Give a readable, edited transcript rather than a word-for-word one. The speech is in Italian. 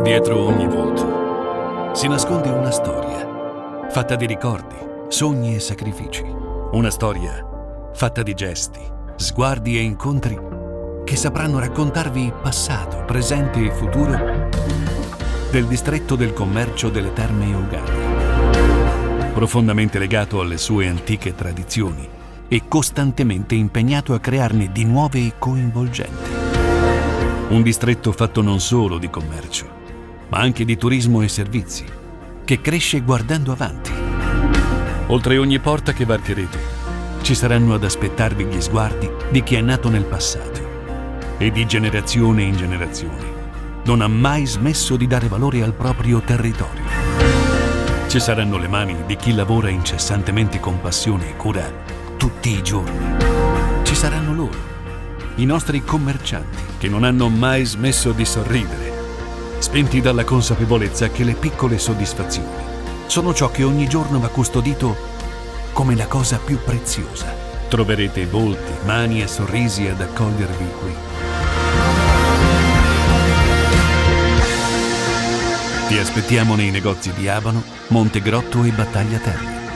Dietro ogni volto si nasconde una storia, fatta di ricordi, sogni e sacrifici. Una storia fatta di gesti, sguardi e incontri che sapranno raccontarvi passato, presente e futuro del distretto del commercio delle Terme Euganei. Profondamente legato alle sue antiche tradizioni e costantemente impegnato a crearne di nuove e coinvolgenti. Un distretto fatto non solo di commercio, ma anche di turismo e servizi, che cresce guardando avanti. Oltre ogni porta che varcherete, ci saranno ad aspettarvi gli sguardi di chi è nato nel passato e di generazione in generazione non ha mai smesso di dare valore al proprio territorio. Ci saranno le mani di chi lavora incessantemente con passione e cura tutti i giorni. Ci saranno loro, i nostri commercianti, che non hanno mai smesso di sorridere, spenti dalla consapevolezza che le piccole soddisfazioni sono ciò che ogni giorno va custodito come la cosa più preziosa. Troverete volti, mani e sorrisi ad accogliervi qui. Ti aspettiamo nei negozi di Abano, Montegrotto e Battaglia Terme.